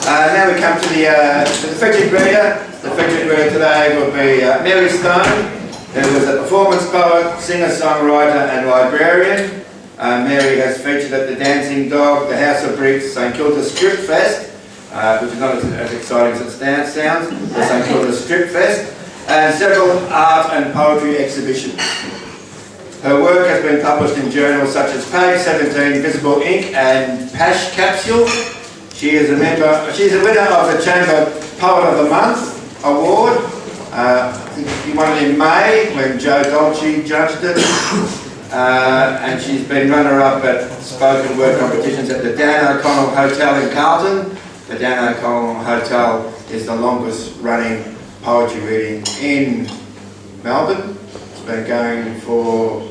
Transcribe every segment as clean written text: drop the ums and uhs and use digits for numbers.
Now we come to the featured reader. The featured reader today will be Mary Stone, who is a performance poet, singer-songwriter and librarian. Mary has featured at the Dancing Dog, the House of Bricks, St Kilda Strip Fest, which is not as exciting as it sounds, the St Kilda Strip Fest, and several art and poetry exhibitions. Her work has been published in journals such as Page 17, Visible Ink and Pash Capsule. She is a winner of the Chamber Poet of the Month Award. I think she won it in May when Joe Dolce judged it. And she's been runner-up at spoken word competitions at the Dan O'Connell Hotel in Carlton. The Dan O'Connell Hotel is the longest running poetry reading in Melbourne. It's been going for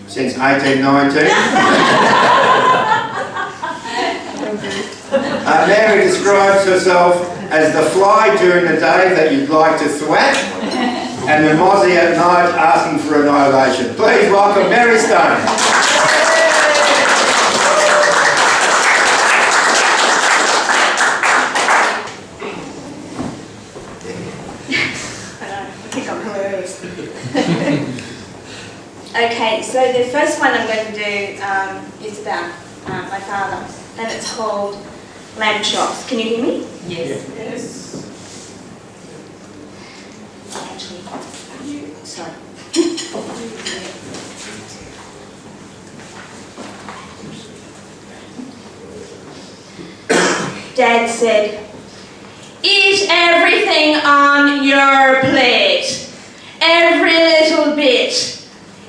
since 1819. Mary describes herself as the fly during the day that you'd like to thwack, and the mozzie at night asking for annihilation. Please welcome Mary Stone. Okay, so the first one I'm going to do is about my father, and it's called Lamb Chops. Can you hear me? Yes. Yes. Actually, sorry. Dad said, "Eat everything on your plate, every little bit.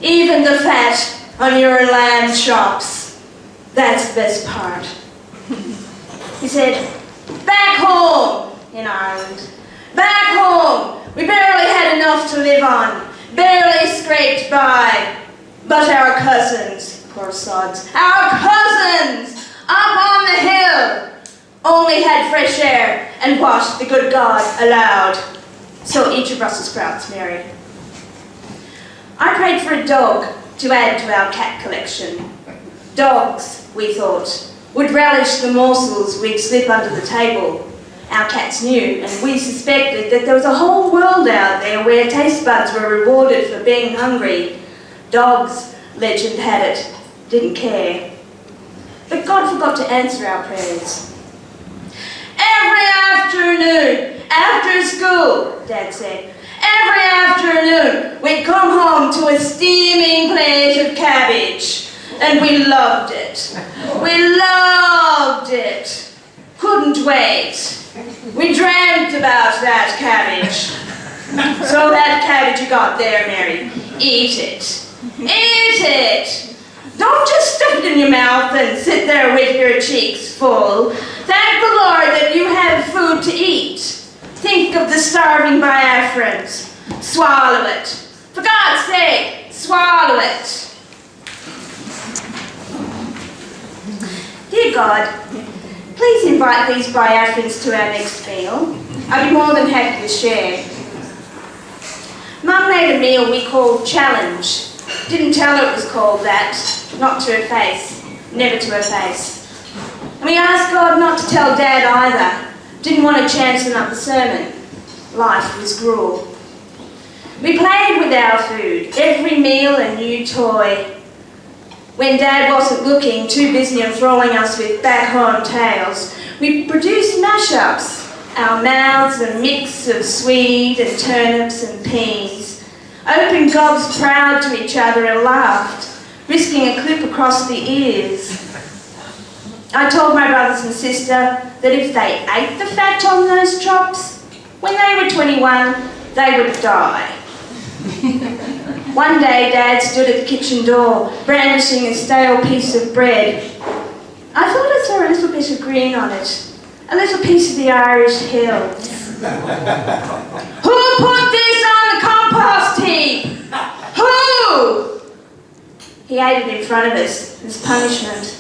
Even the fat on your lamb chops. That's the best part." He said, "Back home in Ireland, back home, we barely had enough to live on, barely scraped by. But our cousins, poor sods, our cousins up on the hill only had fresh air and what the good God allowed. So eat your Brussels sprouts, Mary." I prayed for a dog to add to our cat collection. Dogs, we thought, would relish the morsels we'd slip under the table. Our cats knew, and we suspected that there was a whole world out there where taste buds were rewarded for being hungry. Dogs, legend had it, didn't care. But God forgot to answer our prayers. "Every afternoon, after school," Dad said, "every afternoon, we'd come home to a steaming plate of cabbage, and we loved it. We loved it. Couldn't wait. We dreamt about that cabbage." So that cabbage you got there, Mary, eat it. Eat it. Don't just stuff it in your mouth and sit there with your cheeks full. Thank the Lord that you have food to eat. Think of the starving Biafrans. Swallow it. For God's sake, swallow it. Dear God, please invite these Biafrans to our next meal. I'd be more than happy to share. Mum made a meal we called Challenge. Didn't tell her it was called that. Not to her face. Never to her face. And we asked God not to tell Dad either. Didn't want to chance another sermon. Life was gruel. We played with our food, every meal a new toy. When Dad wasn't looking, too busy enthralling us with back-home tales, we produced mashups. Our mouths a mix of swede and turnips and peas. Open gobs proud to each other and laughed, risking a clip across the ears. I told my brothers and sister that if they ate the fat on those chops, when they were 21, they would die. One day, Dad stood at the kitchen door, brandishing a stale piece of bread. I thought I saw a little bit of green on it, a little piece of the Irish hills. "Who put this on the compost heap? Who?" He ate it in front of us as punishment.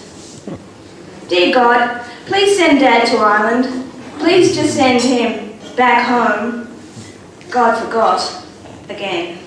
Dear God, please send Dad to Ireland. Please just send him back home. God forgot again.